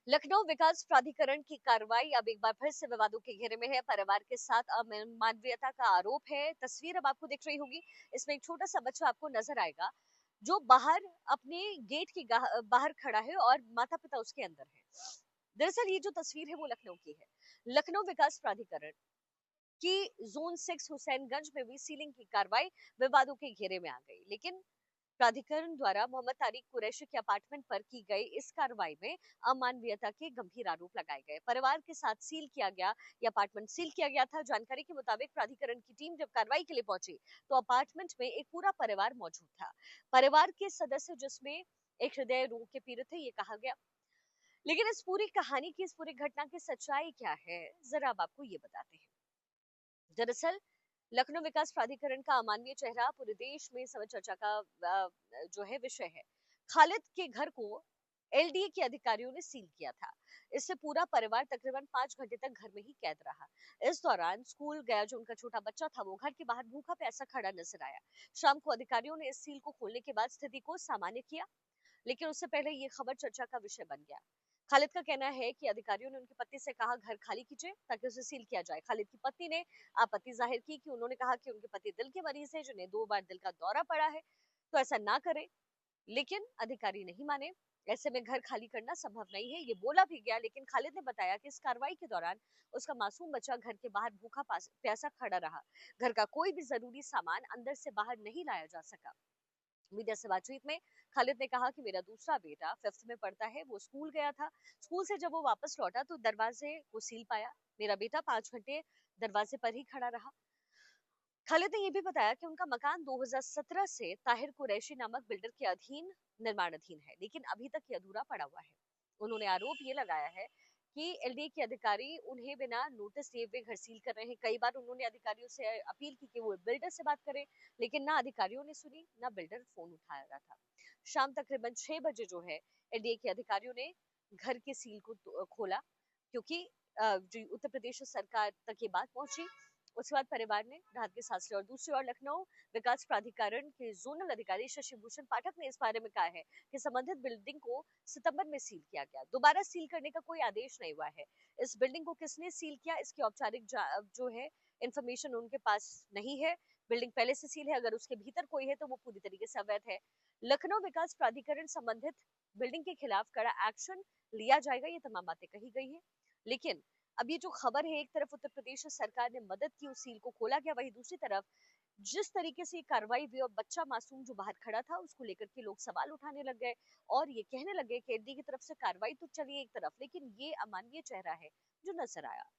लखनऊ विकास प्राधिकरण की कार्रवाई अब एक बार फिर से विवादों के घेरे में है। परिवार के साथ अमानवीयता का आरोप है। तस्वीर अब आपको दिख रही होगी। इसमें एक छोटा सा बच्चा आपको नजर आएगा जो बाहर अपने गेट के बाहर खड़ा है और माता पिता उसके अंदर है। दरअसल ये जो तस्वीर है वो लखनऊ की है। लखनऊ विकास प्राधिकरण की जोन 6 हुसैनगंज में हुई सीलिंग की कार्रवाई विवादों के घेरे में आ गई, लेकिन प्राधिकरण द्वारा मोहम्मद तारिक कुरैशी के अपार्टमेंट पर की गई इस कार्रवाई में अमानवीयता के गंभीर आरोप लगाए गए। परिवार के साथ सील किया गया, ये अपार्टमेंट सील किया गया था। जानकारी के मुताबिक प्राधिकरण की टीम जब कार्रवाई के लिए पहुंची तो अपार्टमेंट में एक पूरा परिवार मौजूद था। परिवार के सदस्य जिसमें एक हृदय रोग के पीड़ित थे, ये कहा गया। लेकिन इस पूरी कहानी की, इस पूरी घटना की सच्चाई क्या है, जरा अब आपको ये बताते हैं। दरअसल लखनऊ विकास प्राधिकरण का अमानवीय चेहरा पूरे देश में समय चर्चा का जो है विषय है। खालिद के घर को एलडीए के अधिकारियों ने सील किया था। इससे पूरा परिवार तकरीबन 5 घंटे तक घर में ही कैद रहा। इस दौरान स्कूल गया जो उनका छोटा बच्चा था वो घर के बाहर भूखा प्यासा खड़ा नजर आया। शाम को अधिकारियों ने इस सील को खोलने के बाद स्थिति को सामान्य किया, लेकिन उससे पहले ये खबर चर्चा का विषय बन गया। खालिद का कहना है कि अधिकारियों ने उनकी पत्नी से कहा घर खाली कीजिए ताकि उसे सील किया जाए। खालिद की पत्नी ने आपत्ति जाहिर की कि उन्होंने कहा कि उनके पति दिल के मरीज है जिन्हें 2 बार दिल का दौरा पड़ा है, तो ऐसा ना करें। लेकिन अधिकारी नहीं माने। ऐसे में घर खाली करना संभव नहीं है, ये बोला भी गया। लेकिन खालिद ने बताया कि इस कार्रवाई के दौरान उसका मासूम बच्चा घर के बाहर भूखा प्यासा खड़ा रहा। घर का कोई भी जरूरी सामान अंदर से बाहर नहीं लाया जा सका। मीडिया से बातचीत में खालिद ने कहा कि मेरा दूसरा बेटा 5th में पढ़ता है, वो स्कूल गया था। स्कूल से जब वो वापस लौटा तो दरवाजे को सील पाया। मेरा बेटा 5 घंटे दरवाजे पर ही खड़ा रहा। खालिद ने यह भी बताया कि उनका मकान 2017 से ताहिर कुरैशी नामक बिल्डर के अधीन निर्माणाधीन है, लेकिन अभी तक ये अधूरा पड़ा हुआ है। उन्होंने आरोप ये लगाया है कि एलडीए के अधिकारी उन्हें बिना नोटिस दिए हुए घर सील कर रहे हैं। कई बार उन्होंने अधिकारियों से अपील की कि वो बिल्डर से बात करें, लेकिन ना अधिकारियों ने सुनी ना बिल्डर फोन उठा रहा था। शाम तकरीबन 6 बजे जो है एलडीए के अधिकारियों ने घर के सील को खोला, क्योंकि जो उत्तर प्रदेश सरकार तक ये बात पहुंची। उसके बाद परिवार ने राहत की सांस ली। और दूसरी ओर लखनऊ विकास प्राधिकरण के जोनल अधिकारी शशि भूषण पाठक ने इस बारे में कहा है कि संबंधित बिल्डिंग को सितंबर में सील किया गया। दोबारा सील करने का कोई आदेश नहीं हुआ है। इस बिल्डिंग को किसने सील किया, इसकी औपचारिक जो है इंफॉर्मेशन उनके पास नहीं है। बिल्डिंग पहले से सील है, अगर उसके भीतर कोई है तो वो पूरी तरीके से अवैध है। लखनऊ विकास प्राधिकरण संबंधित बिल्डिंग के खिलाफ कड़ा एक्शन लिया जाएगा, ये तमाम बातें कही गई है। लेकिन अब ये जो खबर है, एक तरफ उत्तर प्रदेश सरकार ने मदद की, उस सील को खोला गया, वहीं दूसरी तरफ जिस तरीके से कार्रवाई हुई और बच्चा मासूम जो बाहर खड़ा था उसको लेकर के लोग सवाल उठाने लग गए और ये कहने लगे कि एडी की तरफ से कार्रवाई तो चली एक तरफ, लेकिन ये अमानवीय चेहरा है जो नजर आया।